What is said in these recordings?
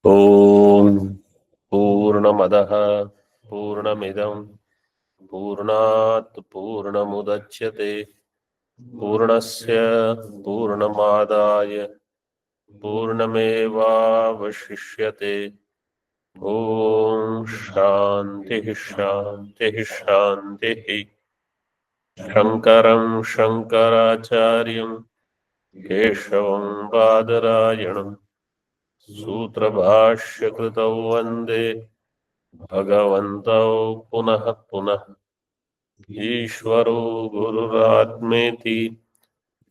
ओम पूर्णमदः पूर्णमिदं पूर्णात् पूर्णमुदच्यते पूर्णस्य पूर्णमादाय पूर्णमेवावशिष्यते। ओम शांति शांति शांति। शंकरं शंकराचार्यं केशवं बादरायणं सूत्रभाष्यकृतौ वन्दे भगवन्तौ पुनः पुनः। ईश्वरो गुरुरात्मेति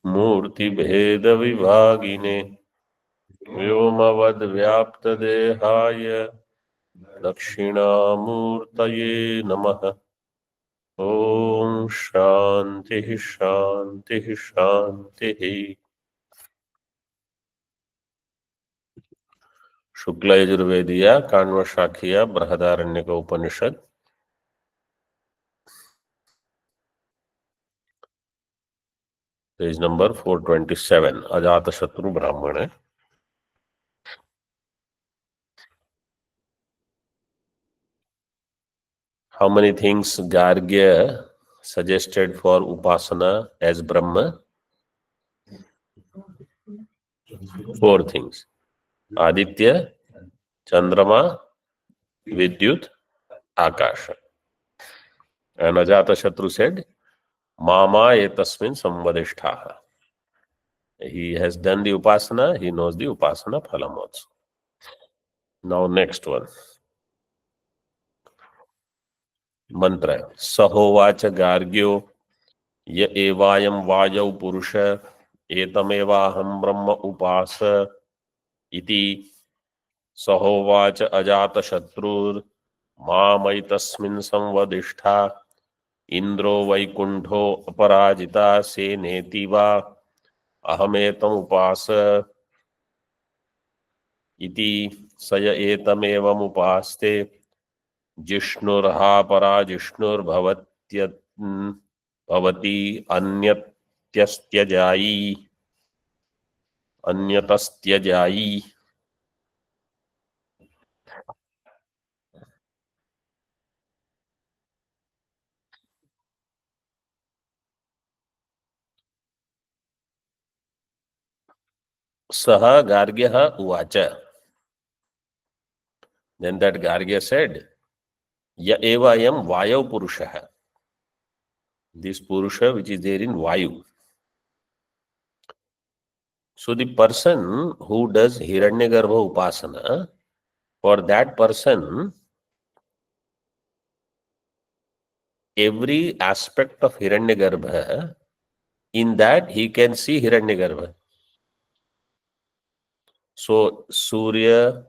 मूर्तिभेदविभागिने व्योमवद्व्याप्तदेहाय दक्षिणामूर्तये नमः। ओम शांति शांति शांति। शुक्ल यजुर्वेदीय काण्व शाखीय बृहदारण्यक उपनिषद पेज नंबर 427 अजातशत्रु ब्राह्मण है। How many things Gargya suggested for Upasana as Brahma? 4 things. Aditya, Chandrama, Vidyut, Akasha. And Ajatashatru said, Mama etasmin samvadishtaha. He has done the Upasana, he knows the Upasana phalam also. Now next one. Mantra. Sahovacha Gargyo य एवायम वायौ पुरुष एतमेवाहं ब्रह्म उपास इति सहोवाच अजातशत्रुर् मामैतस्मिन् संवदिष्ठा इंद्रो वैकुंठो अपराजिता सेनेति वा अहमेतम् उपास इति स य एतमेवमुपास्ते जिष्णुर्हा पराजिष्णुर्भवति अन्यतस्त्यजायी। सह गार्ग्यः उवाच. Then that Gargya said, Ya eva ayam Vayu Purushaha. This Purusha which is there in Vayu. So the person who does Hiranyagarbha Upasana, for that person, every aspect of Hiranyagarbha, in that he can see Hiranyagarbha. So Surya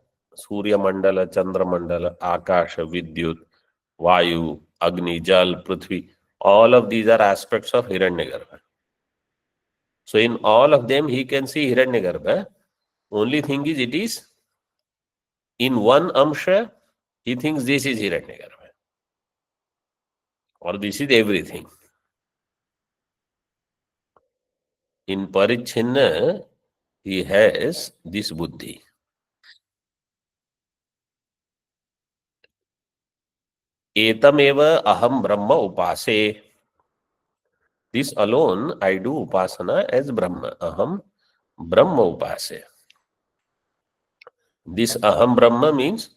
Mandala, Chandra Mandala, Akasha, Vidyut, Vayu, Agni, Jal, Prithvi, all of these are aspects of Hiranyagarbha. So in all of them he can see Hiranyagarbha. Only thing is, it is in one amsha, he thinks this is Hiranyagarbha, or this is everything. In Parichinna, he has this buddhi. Etameva aham brahma upase. This alone I do upasana as Brahma. Aham brahma upase. This aham brahma means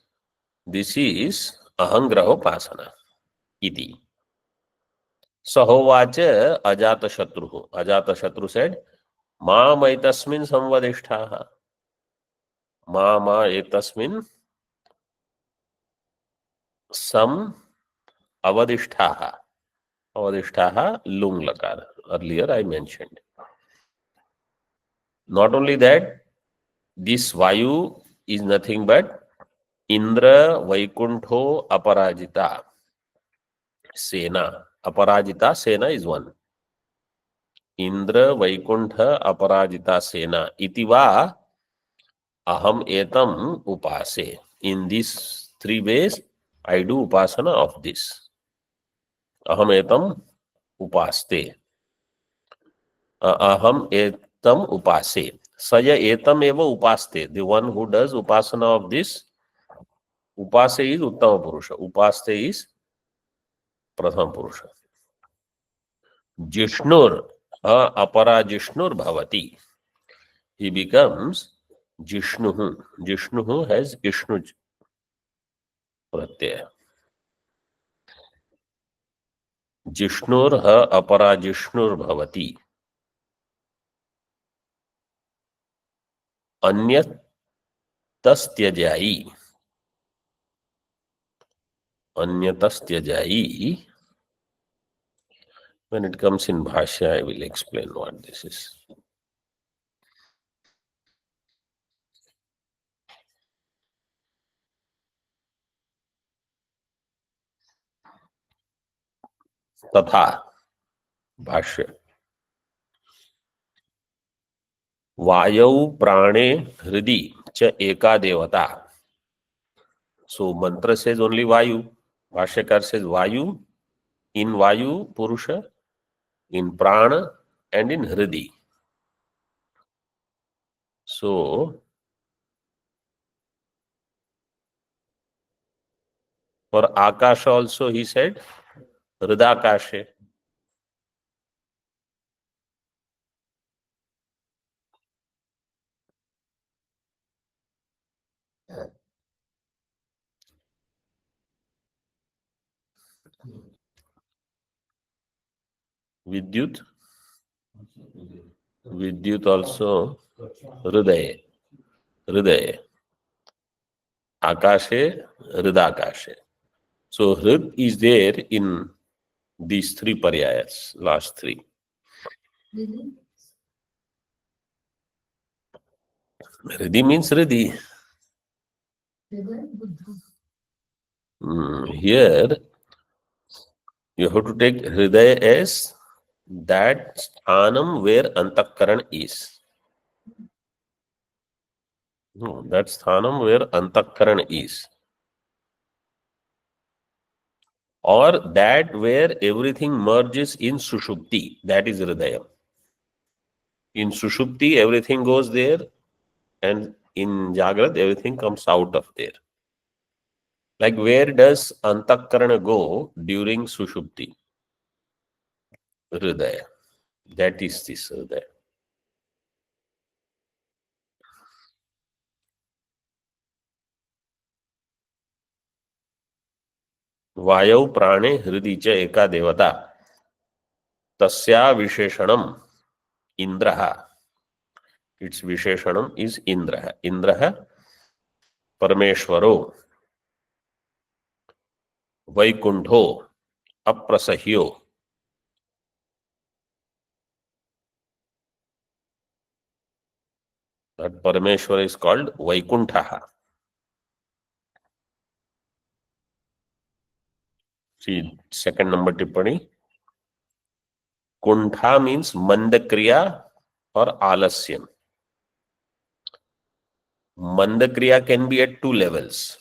this is ahangraha upasana. Iti. Sahovacha Ajatashatru. Ajatashatru said, Ma maitasmin samvadishtaha. Ma etasmin sam avadishtaha. Avadishtaha lung lakar. Earlier I mentioned. Not only that, this Vayu is nothing but Indra Vaikuntho Aparajita Sena. Aparajita Sena is one. Indra Vaikuntha Aparajita Sena. Itiva Aham etam upase. In these 3 ways, I do upasana of this. Aham etam upaste. Aham etam upase. सय एतम एवं उपास्ते, the one who does उपासना of this, उपासे is उत्तम पुरुष, उपास्ते is प्रथम पुरुष. जिष्णुर अपरा जिष्णुर भवति, he becomes Jishnu. Jishnu has Vishnu प्रत्यय. जिष्णुर अपरा जिष्णुर भवति. अन्यतस्त्यजायि, अन्यतस्त्यजायि. When it comes in Bhashya, I will explain what this is. तथा भाष्य. वायौ प्राणे हृदि च एका देवता. So mantra says only Vayu. Bhashyakar says Vayu, in Vayu Purusha, in Prana and in Hridi. So for Akasha also he said Hridakashe. Vidyut, Vidyut also Hridaye, Hridaye. Akashe, Hridakashe. So Hrid is there in these three paryayas, last three. Hridi means Hridi. Here you have to take Hridaya as that sthanam where Antakaran is. No, that sthanam where Antakaran is. Or that where everything merges in Sushupti, that is Hridaya. In Sushupti, everything goes there, and in Jagrat, everything comes out of there. Like where does Antakarana go during Sushupti? Hridaya. That is this Hridaya. वायौ प्राणे हृदि च एका देवता तस्या विशेषणम इंद्रः. Its विशेषणम इज इंद्रः. इंद्रः परमेश्वरो वैकुंठो अप्रसह्यो. That Parameshwara is called Vaikuntha. See, second number tippani. Kuntha means Mandakriya or Alasyam. Mandakriya can be at two levels.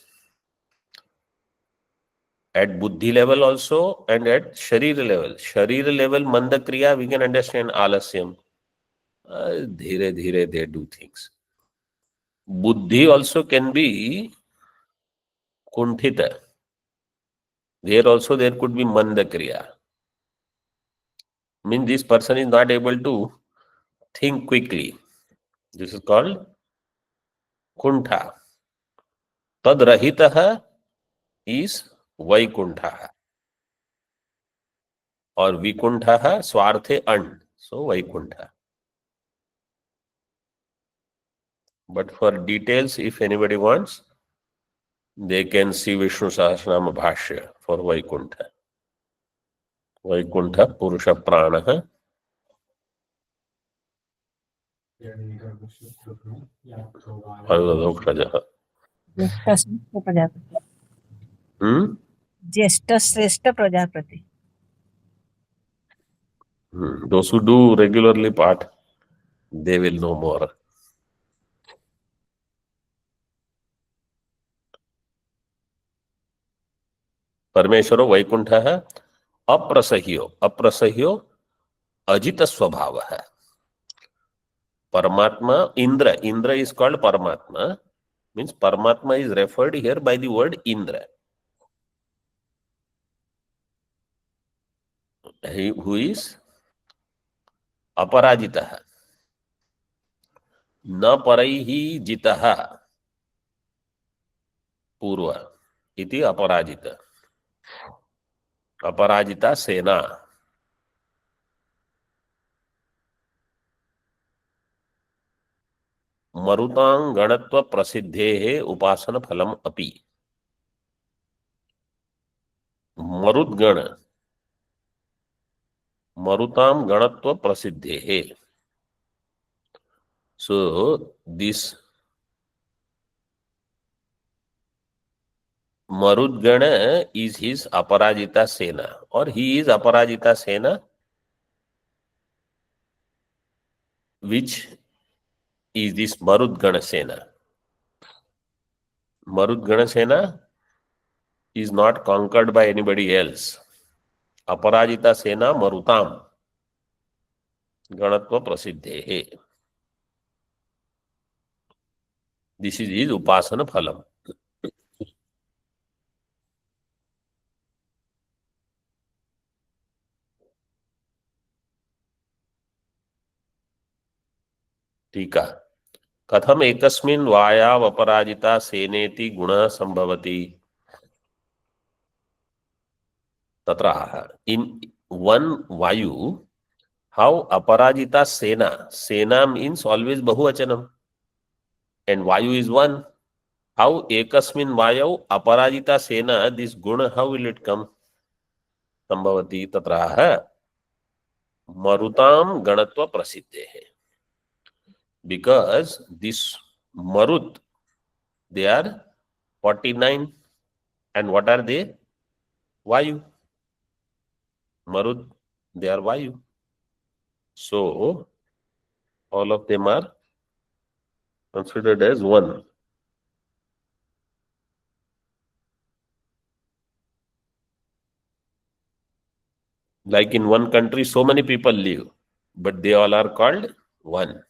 At Buddhi level also and at Sharira level. Sharira level Mandakriya, we can understand Alasyam. Dhire dhire they do things. Buddhi also can be Kunthita. There also there could be Mandakriya. Means this person is not able to think quickly. This is called Kuntha. Tad Rahitaha is Vaikuntha. Or Vikuntha Swarthe and. So Vaikuntha. But for details, if anybody wants, they can see Vishnu Sahasranama Bhashya for Vaikuntha. Vaikuntha Purusha Pranaha. Ayurveda ज्येष्ठ श्रेष्ठ Prajapati. Those who do regularly part, they will know more. परमेश्वरो वैकुंठः अप्रसह्यो. अप्रसह्यो Ajit स्वभाव है. Paramatma, Indra is called Paramatma. Means Paramatma is referred here by the word Indra. Who is Aparajitah. न परैः जितः पूर्व इति अपराजित. अपराजिता सेना. मरुतां गणत्व प्रसिद्धेः उपासन फलम अपि. मरुद्गण मरुतां गणत्व प्रसिद्धेः. So this Marudgana is his Aparajita Sena, or he is Aparajita Sena, which is this Marudgana Sena. Marudgana Sena is not conquered by anybody else. Aparajita Sena Marutam Ganatva Prasiddhehe. This is his Upasana Phalam. टीका. कथम एकस्मिन् वायाव अपराजिता सेनेति गुणः संभवति. तत्र in one Vayu, how Aparajita Sena means always Bahuvachanam, and Vayu is one. How Ekasmin Vayav Aparajita Sena, this guna, how will it come? Sambhavati Tatra Marutam Ganatva Prasiddhehe. Because this Marut, they are 49, and what are they? Vayu. Marut, they are Vayu. So all of them are considered as one. Like in one country, so many people live, but they all are called one.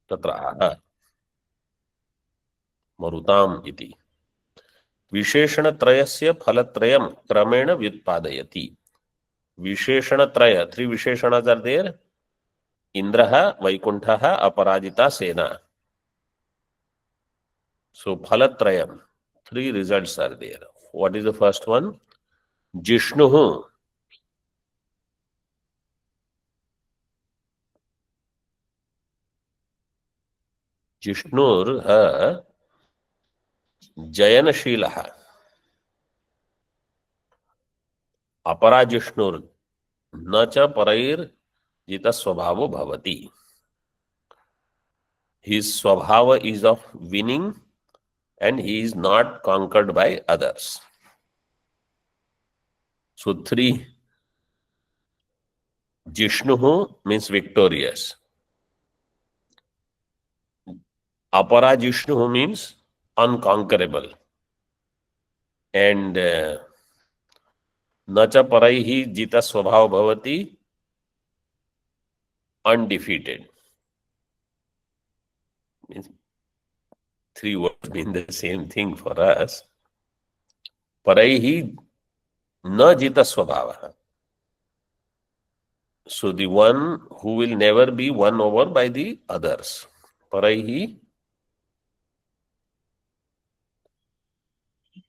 Tatra Marutam iti. विशेषणत्रयस्य फलत्रयं क्रमेण व्युत्पादयति. विशेषणत्रय, three visheshanas are there. Indraha, Vaikunthaha, Aparajita, Sena. So phalatrayam, three results are there. What is the first one? Jishnuhu. Jishnur Jayanashilaha. Aparajishnur न च परैर जित स्वभावो भवति. His swabhava is of winning, and he is not conquered by others. So three. Jishnuhu means victorious. Aparajishnuhu means unconquerable. And Nacha paraihi jita swabhav bhavati, undefeated. Means three words mean the same thing for us. Paraihi na jita swabhava. So the one who will never be won over by the others. Paraihi,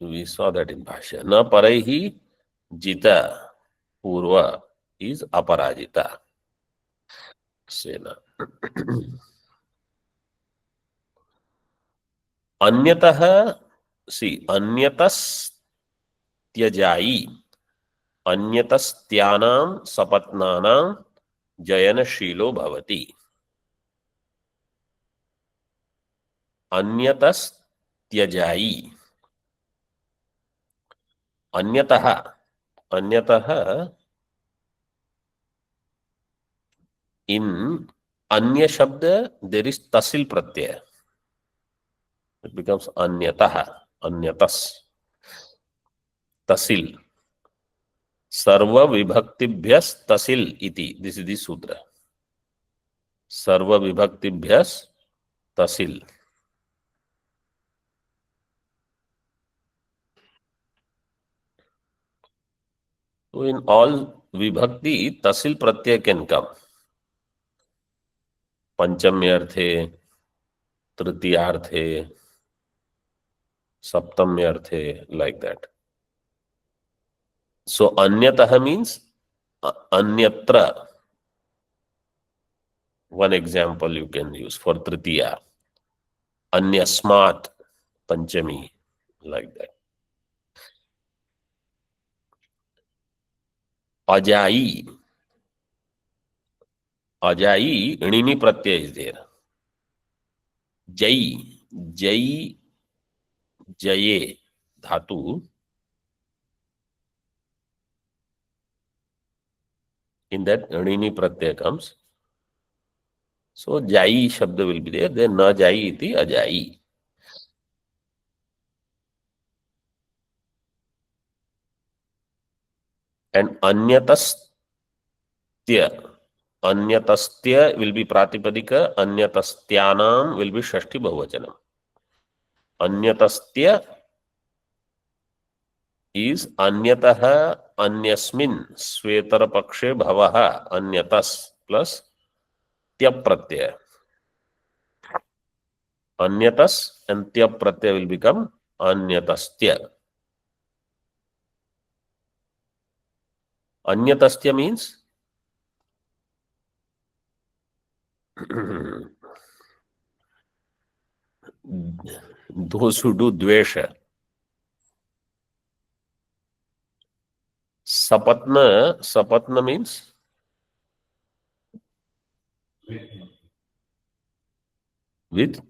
we saw that in Bhashya. Na paraihi jita purva is aparajita Sena. Anyatah, see, anyatas tyajai, anyatastyanam sapatnanam jayanashilo bhavati. Anyatas tyajai. Anyatah, in anya shabda there is tasil pratyaya. It becomes anyatah, anyatas, tasil. सर्व विभक्तिभ्यस तसिल इति, this is the सूत्र. सर्व विभक्तिभ्यस तसिल. So in all vibhakti, tasil pratyay can come. पंचम्य अर्थे, तृतीयार्थे, सप्तम्य अर्थे, like that. So अन्यतः means अन्यत्र. One example you can use for tritiya. Anyasmat panchami, like that. Ajayi. Ajayi, णिनि pratyay is there. Jai, jai, jaye, dhatu. In that णिनि pratyay comes. So jayi shabda will be there. Then na jayi iti ajayi. And anyatastya. Anyatastya will be pratipadika. Anyatastyanam will be shashti bahuvachanam. Anyatastya is anyatah anyasmin svetara pakshe bhavah anyatas plus tya pratyaya. Anyatas and tya pratyaya will become anyatastya. Anyatastya means those who do dvesha. Sapatna means with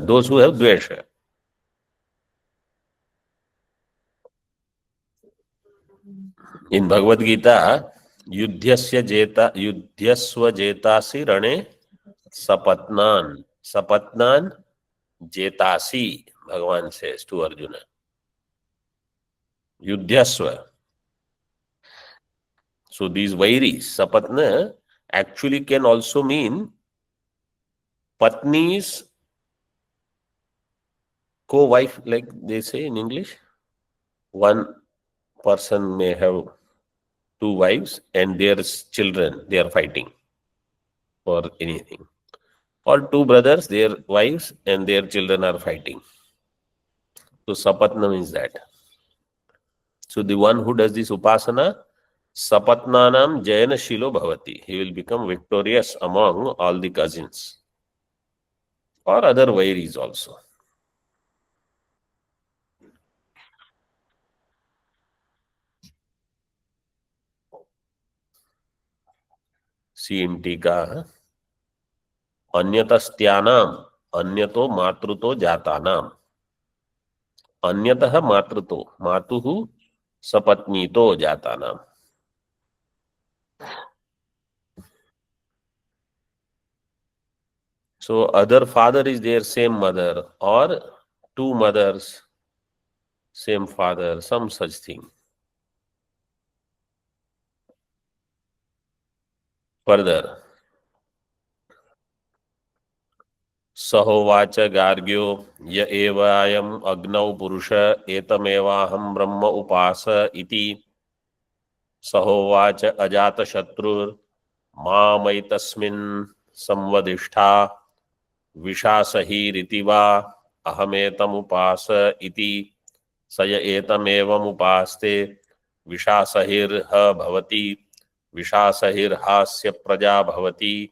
those who have dvesha. In Bhagavad Gita, युद्धस्य युद्धस्व जेतासि रणे सपत्नान. सपत्नान जेतासि, भगवान says to Arjuna. Yudhyasva. So these vairis, sapatna, actually can also mean patni's co-wife, like they say in English. One person may have two wives and their children, they are fighting for anything. Or two brothers, their wives and their children are fighting. So sapatna means that. So the one who does this upasana, sapatnanam jayana shilo bhavati. He will become victorious among all the cousins. Or other vairis also. See in टीका, अन्यतस्त्यानाम, अन्यतो मातृतो जातानाम. अन्यतः मातृतो, मातुः सपत्नीतो जातानाम. So other father is there, same mother, or two mothers, same father, some such thing. Further, सहोवाच गार्ग्यो य एवायम् अग्नौ पुरुष एतमेवाहं ब्रह्म उपास इति. सहोवाच अजातशत्रुर् मामैतस्मिन् संवदिष्ठा विशासहीरिति वा अहमेतमुपास इति. स य एतमेवमुपास्ते विशासहिर्ह भवति विशासहिर्हास्य प्रजा भवति.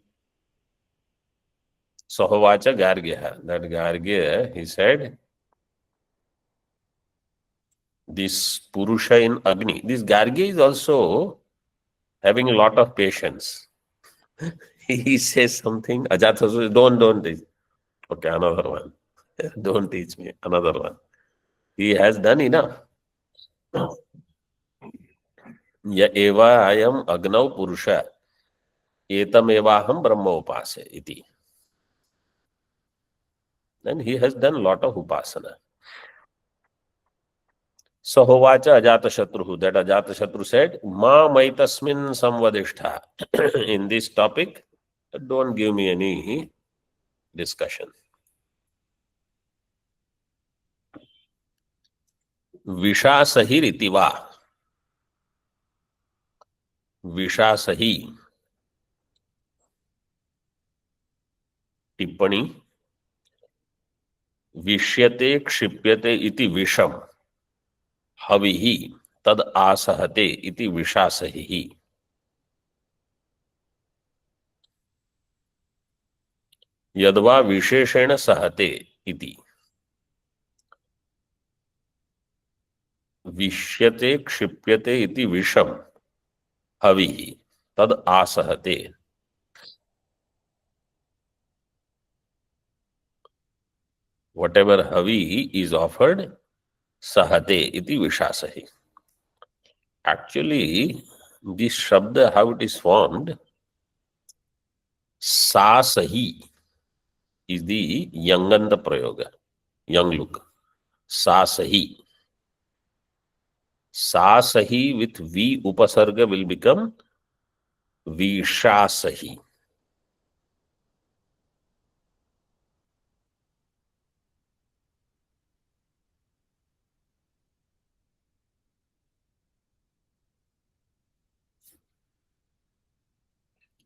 Sahovacha Gargya. That Gargya, he said, this Purusha in Agni. This Gargya is also having a lot of patience. He says something, Ajatasura, don't teach. Okay, another one. Don't teach me, another one. He has done enough. Ya eva ayam agnau purusha etam evaham brahma upase iti. Then he has done a lot of upasana. Sahovacha Ajatashatruhu. That Ajatashatru said, Ma maitasmin samvadishtha. In this topic, don't give me any discussion. Vishasahir itiva. Vishasahi. टिप्पणी विष्यते क्षिप्यते इति विषम हविहि तद आसहते इति विषासहि यद्वा विशेषेण सहते इति विष्यते क्षिप्यते इति विषम हविहि तद आसहते. Whatever havi is offered, sahate iti vishasahi. Actually, this shabda, how it is formed, sasahi is the yanganda prayoga, young look. Sasahi. Sasahi with V upasarga will become vishasahi.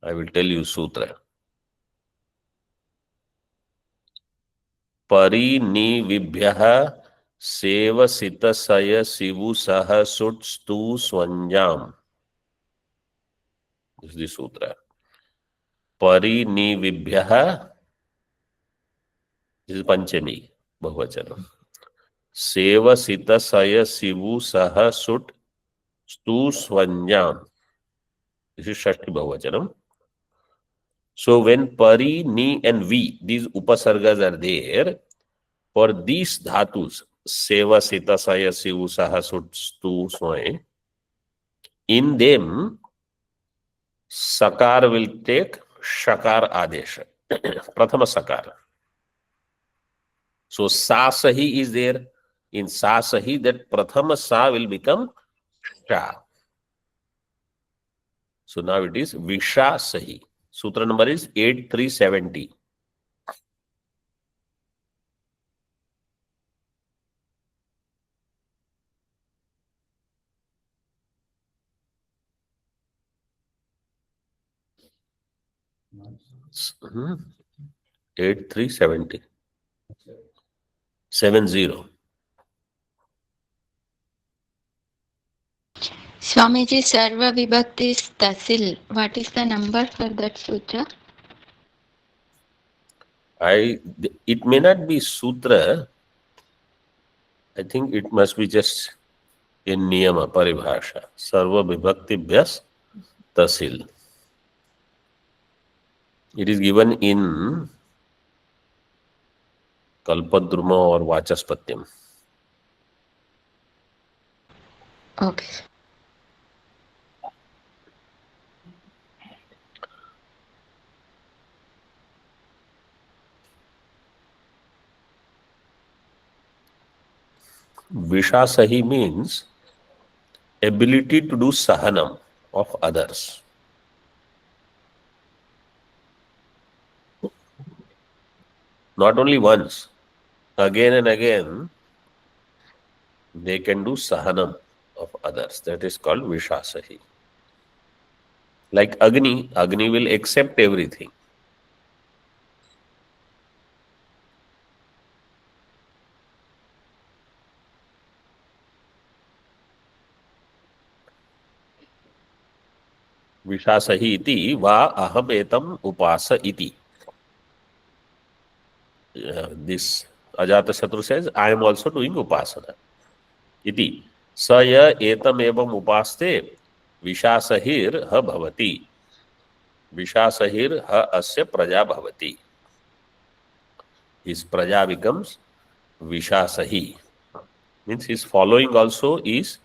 I will tell you sutra. Parinivibhyaha sevasitasaya sivu saha sutstu swanjam. This is the sutra. Parinivibhyaha, this is Panchami, Bahuvachanam. Sevasitasaya sivu saha sutstu swanjam. This is Shashti Bahuvachanam. So when pari, ni and vi, these upasargas are there, for these dhatus, seva, sita, saya, sivu, saha, sut, stu, soe, in them, sakar will take shakar adesha, prathama sakar. So sa sahi is there. In sa sahi, that prathama sa will become sha. So now it is visha sahi. Sutra number is 8370. Hmm. 8370. 70. Swamiji, Sarva Vibhakti is Tasil. What is the number for that sutra? It may not be sutra. I think it must be just in niyama, paribhasha. Sarva vibhakti bhyas tasil. It is given in Kalpadruma or Vachaspathyam. Okay. Vishasahi means ability to do sahanam of others. Not only once, again and again, they can do sahanam of others. That is called Vishasahi. Like Agni, Agni will accept everything. Vishasahi iti va aham etam upasa iti. This Ajatashatru says, I am also doing upasana. Iti. Saya etam evam upaste Vishasahir ha bhavati. Vishasahir ha asya praja bhavati. His praja becomes Vishasahi. Means his following also is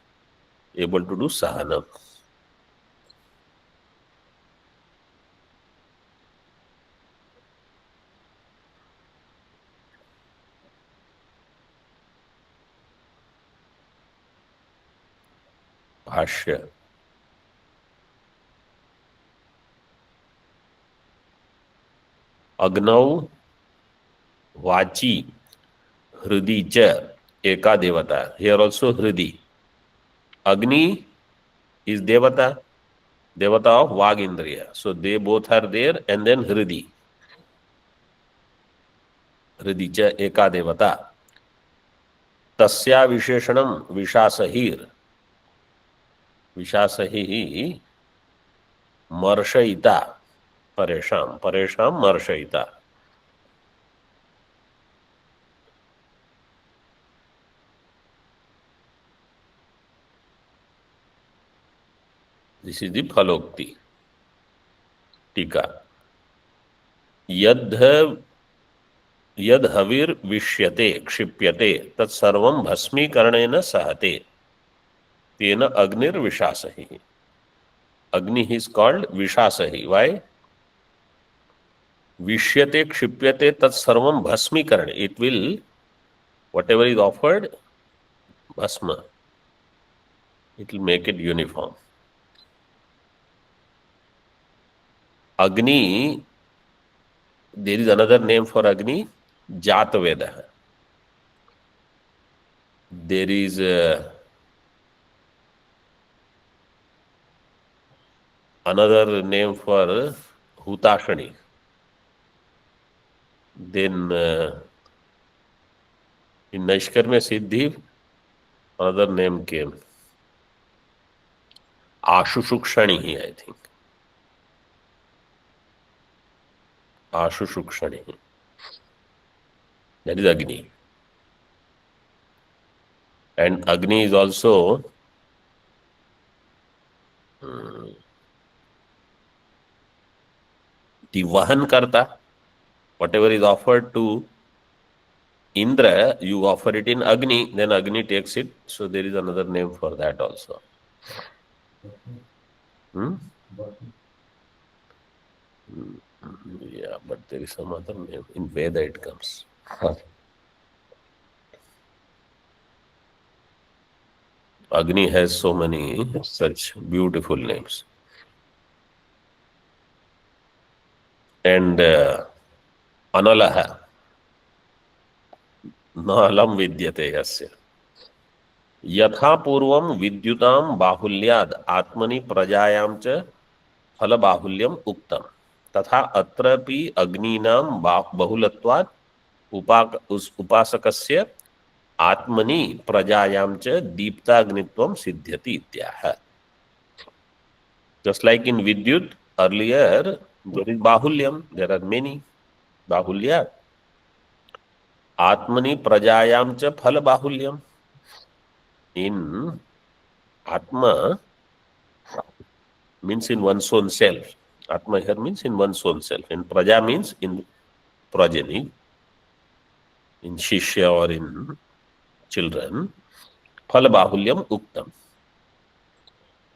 able to do sahanam. भाष्य अग्नौ वाची हृदि च एका देवता. Here also हृदि. Agni is devata of Vag Indriya. So they both are there, and then hृदि. हृदि च एका देवता. तस्या विशेषणम विशासहीर. विशासही मर्शयिता. परेशान परेशान मर्शयिता. दिस इज द फलोक्ति. टीका. यद् यद् हविर विष्यते क्षिप्यते तत्सर्वं भस्मीकरणेन सहते तेन अग्निर विशासहि. Agni is called Vishasahi. Why? Vishyate kshipyate tat sarvam bhasmikarana. It will, whatever is offered, bhasma. It will make it uniform. Agni, there is another name for Agni, Jataveda. There is another name for Hutashani. Then in Naishkarmya Siddhi, another name came. Ashushukshani, I think. Ashushukshani. That is Agni. And Agni is also the Vahan Karta. Whatever is offered to Indra, you offer it in Agni, then Agni takes it. So there is another name for that also. Yeah, but there is some other name. In Veda it comes. Agni has so many such beautiful names. And Analaha. Nalam vidyate yasya. यथा पूर्वम विद्युताम बाहुल्याद आत्मनि प्रजायाम च फल बाहुल्यम उक्तम तथा अत्रपि अग्नीनाम बहुलत्वात् उपासकस्य आत्मनि प्रजायाम च दीप्ताग्नित्वम सिद्ध्यति इत्याह. Just like in Vidyut, earlier there is bahulyam, there are many bahulya. Atmani prajayam cha phala bahulyam. In Atma means in one's own self. Atma here means in one's own self. And praja means in progeny, in shishya or in children. Phala bahulyam uktam.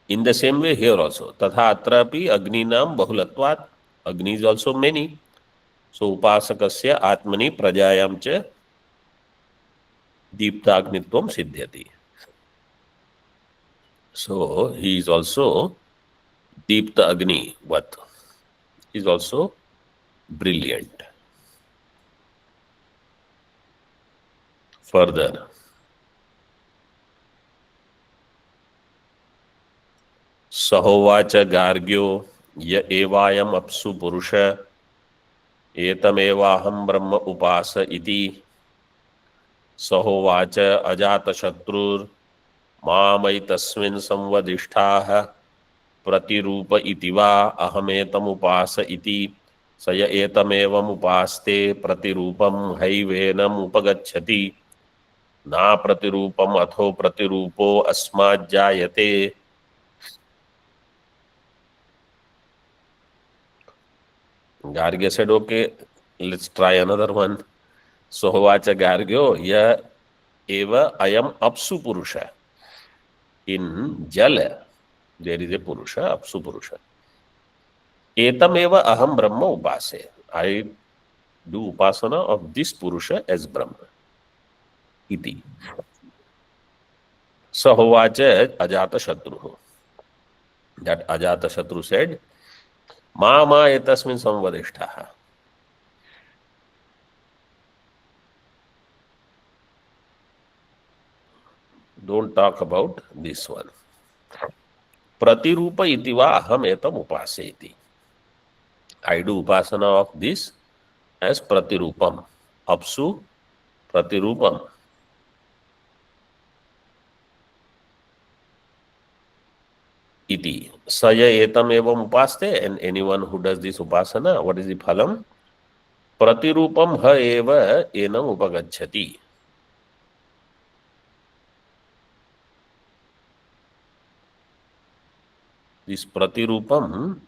In the same way here also. Tatha atrapi agninam bahulatvat. Agni is also many. So upasakasya atmani prajayam cha deeptagnitvam siddhyati. So he is also Deepta Agni, what? He is also brilliant. Further, Sahovacha Gargyo ya evayam apsu purusha etamevaham brahma upasa iti Sahovacha ajata shatrur मामयि तस्मिन् संवदिष्ठाः प्रतिरूप इति वा अहमेतम् उपास इति स य एतमेवम् उपास्ते प्रतिरूपं हैवेनम् उपगच्छति ना प्रतिरूपम् अथो प्रतिरूपो अस्मात् जायते. Gargya said, okay, let's try another one. Sohovacha Gargyo ya eva ayam apsu purusha. In Jala, there is a Purusha, Apsu Purusha. Etameva aham Brahma upase. I do upasana of this Purusha as Brahma. Iti. Sahovac Ajatashatru. That Ajatashatru said, Ma etasmin samvadishtaha. Don't talk about this one. Pratirupa itiva aham etam upaseti. I do upasana of this as pratirupam. Apsu pratirupam. Iti. Saya etam evam upaste, and anyone who does this upasana, what is the phalam? Pratirupam ha eva enam upagacchati. This pratirupam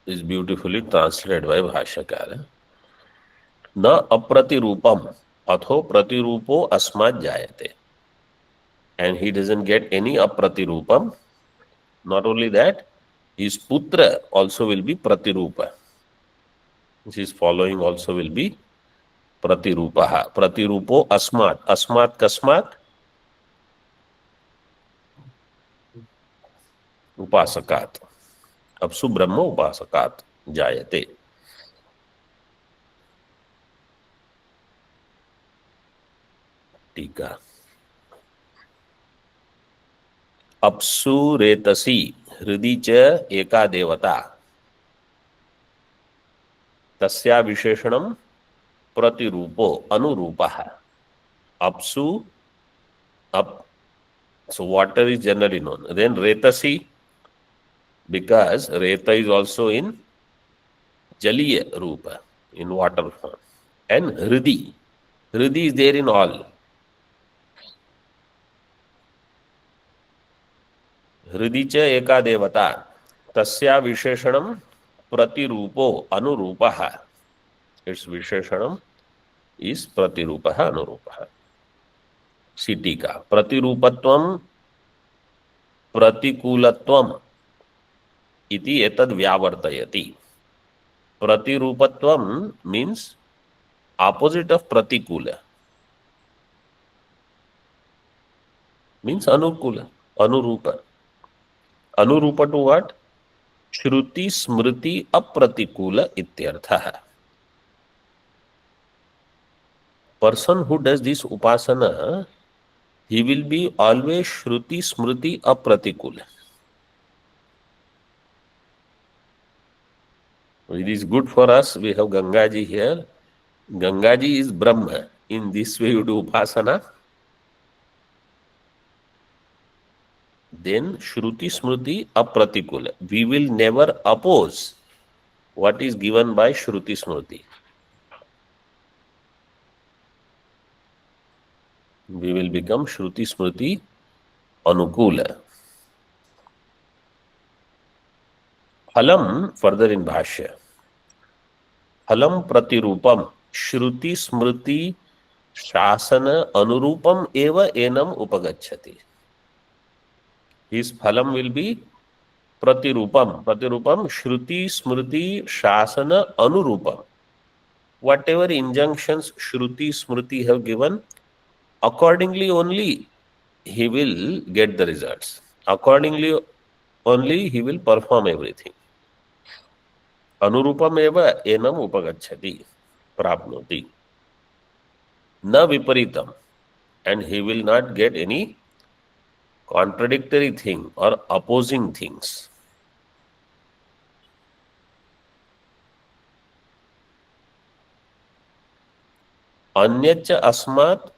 is beautifully translated by Bhashyakara. Na apratirupam atho pratirupo asmat jayate. And he doesn't get any apratirupam. Not only that, his putra also will be pratirupa. His following also will be pratirupaha. Pratirupo asmat. Asmat kasmat? Upasakat. Apsu brahma upasakat jayate. Tika. Apsu retasi hridi cha eka devata. Tasya visheshanam pratirupo anurupaha. Apsu, up. So water is generally known. Then retasi, because reta is also in jaliya rupa, in water form. And hridi. Hridi is there in all. Hridi cha eka devata. Tasya visheshanam pratirupo anurupaha. Its visheshanam is pratirupaha anurupaha. Sitika. Pratirupatvam pratikulatvam iti etad vyavartayati. Pratirupatvam means opposite of pratikula. Means anukula, anurupa. Anurupa to what? Shruti smriti apratikula ityartha. Person who does this upasana, he will be always shruti smriti apratikula. It is good for us. We have Gangaji here. Gangaji is Brahma. In this way you do upasana. Then shruti smriti apratikula. We will never oppose what is given by shruti smriti. We will become shruti smriti anukula. Phalam, further in Bhashya. Phalam pratirupam shruti smriti shasana anurupam eva enam upagacchati. His phalam will be pratirupam. Pratirupam shruti smriti shasana anurupam. Whatever injunctions shruti smriti have given, accordingly only he will get the results. Accordingly only he will perform everything. Anurupam eva enam upagacchati prapnoti. Na viparitam. And he will not get any contradictory thing or opposing things. Anyacha asmat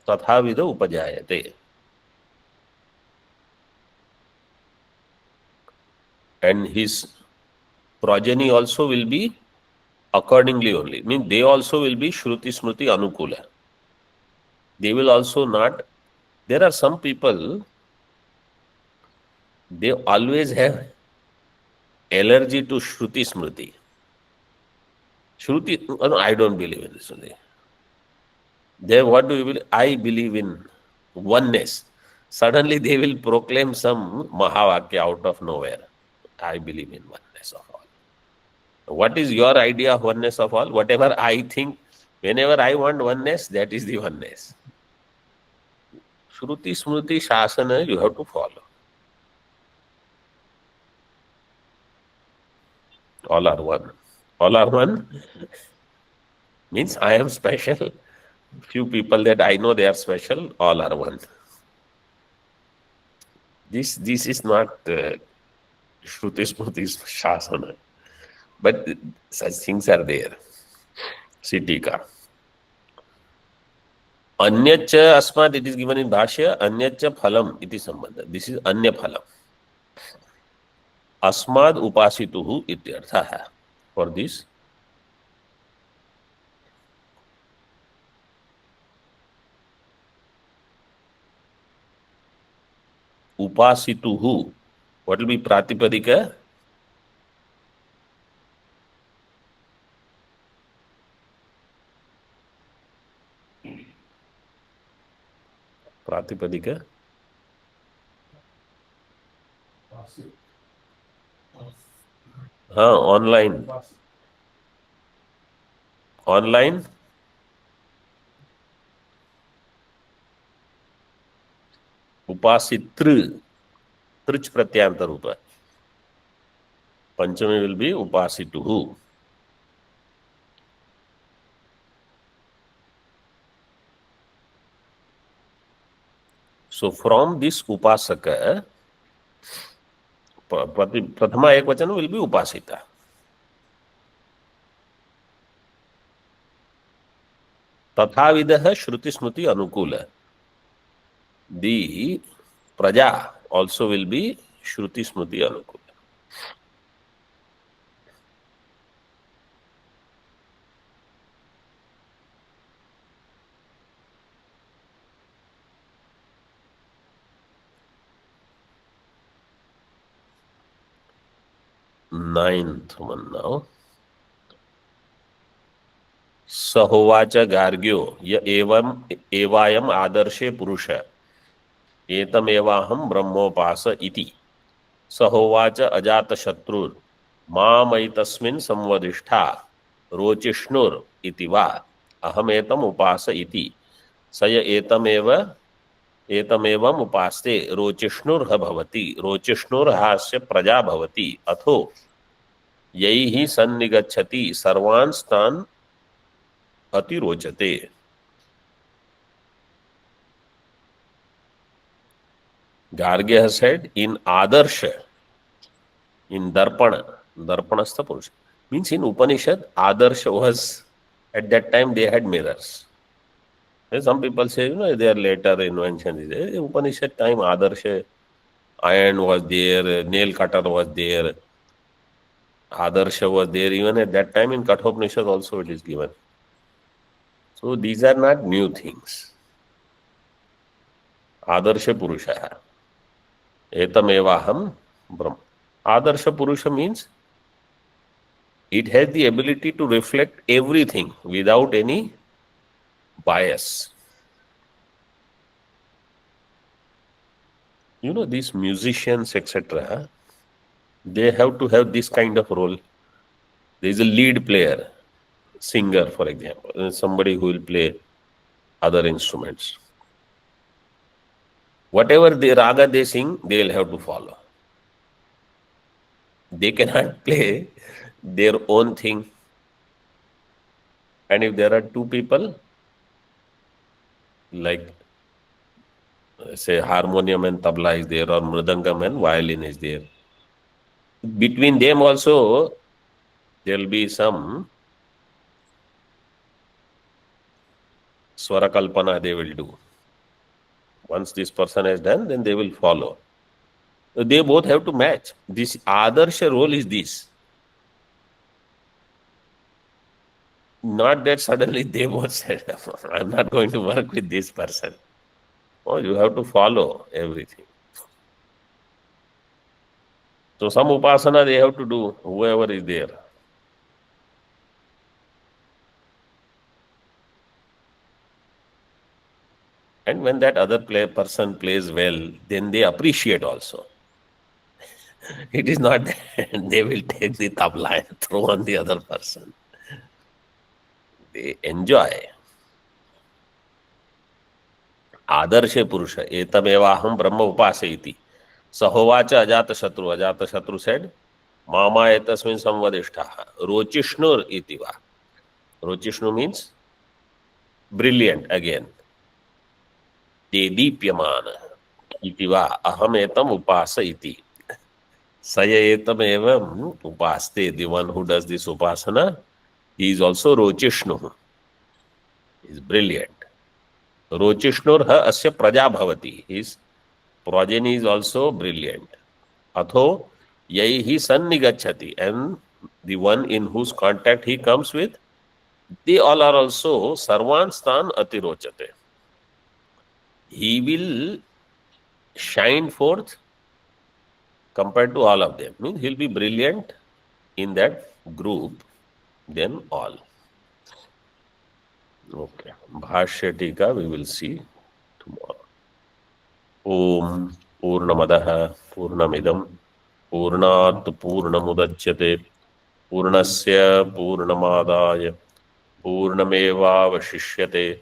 tathavida upajayate. And his progeny also will be accordingly only. Means they also will be shruti smriti anukula. They will also not. There are some people, they always have allergy to shruti smriti. Shruti, no, I don't believe in this only. Then what do you believe? I believe in oneness. Suddenly they will proclaim some Mahavakya out of nowhere. I believe in oneness of all. What is your idea of oneness of all? Whatever I think Whenever I want oneness, that is the oneness. Shruti, Smriti, Shasana, you have to follow. All are one. All are one means I am special. Few people that I know they are special, all are one. This is not Shruti, Smriti, Shasana. But such things are there. Sitika. Anyach asmat, it is given in Bhashya, anyach phalam iti sambandha. This is anya phalam. Asmad upasituhu ityartha hai. For this, upasituhu, what will be pratipadika? Pratipadika? Online. Online? Upasitru. Trich pratyanta rupa. Panchami will be upasituhu. So from this upasaka, prathama ekvachana will be upasita. Tathavidah Shruti Smriti Anukula. The praja also will be Shruti Smriti Anukula. Ninth one now. सहोवाच गार्ग्यो य एवं एवायम आदर्शे पुरुष एतमेवाहं ब्रह्मोपास इति सहोवाच अजातशत्रुर् मामैतस्मिन् संवदिष्ठा रोचिष्णुर् इति वा अहमेतम् उपास इति स य एतमेवम् उपास्ते रोचिष्णुर्ह भवति रोचिष्णुर्हास्य प्रजा भवति अथो यैः सन्निगच्छति सर्वान् तान् अति रोचते. Gargya has said in Adarsha, in Darpanastha Purusha. Means in Upanishad, Adarsha was, at that time they had mirrors. Some people say, they are later inventions. In Upanishad time, Adarsha, iron was there, nail cutter was there, Adarsha was there. Even at that time in Kathopanishad also it is given. So these are not new things. Adarsha Purusha. Etamevaham Brahma. Adarsha Purusha means it has the ability to reflect everything without any bias. These musicians, etc., they have to have this kind of role. There is a lead player. Singer, for example, somebody who will play other instruments. Whatever the raga they sing, they will have to follow. They cannot play their own thing. And if there are two people, like say harmonium and tabla is there, or mridangam and violin is there, between them also there will be some Swara Kalpana they will do. Once this person has done, then they will follow. They both have to match. This Adarsha role is this. Not that suddenly they both said, I'm not going to work with this person. Oh, you have to follow everything. So some upasana they have to do, whoever is there. And when that other person plays well, then they appreciate also. It is not that they will take the tabla and throw on the other person. they enjoy. आदर्शे पुरुष एतमेवाहं ब्रह्म उपासयति सहोवाच Ajatashatru. Ajatashatru said मामा एतस्मिन् संवदिष्ठः रोचिष्णुर इति वा. रोचिष्णु means brilliant again. देदीप्यमान इति वा अहम एतम उपासयति. सय एतमेव उपास्ते. The one who does this upasana, he is also रोचिष्णु. He is brilliant. रोचिष्णुर्ह अस्य प्रजा भवति. His progeny is also brilliant. अथो यैहि सन्निगच्छति, and the one in whose contact he comes with, they all are also sarvanstan atirochate. He will shine forth compared to all of them. Means he'll be brilliant in that group than all. Okay. Bhashya Tika we will see tomorrow. Om Purnamadah Purnamidam Purnat Purnamudachyate Purnasya Purnamadaya Purnamevavashishyate.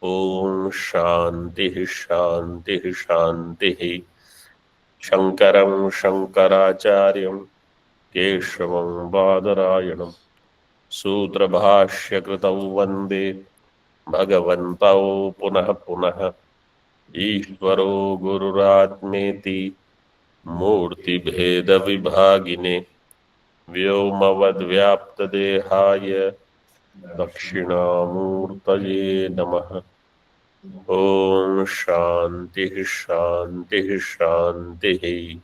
Om Shanti Shanti Shanti. Shankaram Shankaracharyam Keshavam Badarayanam Sutra Bhashya Kritau Vande Bhagavantau Punah Punah Ishvaro Gururatmeti Murti Bheda Vibhagine Vyomavad Vyapta Dehaya Dakshinamurtaye Namaha. Om Shanti Shanti Shanti.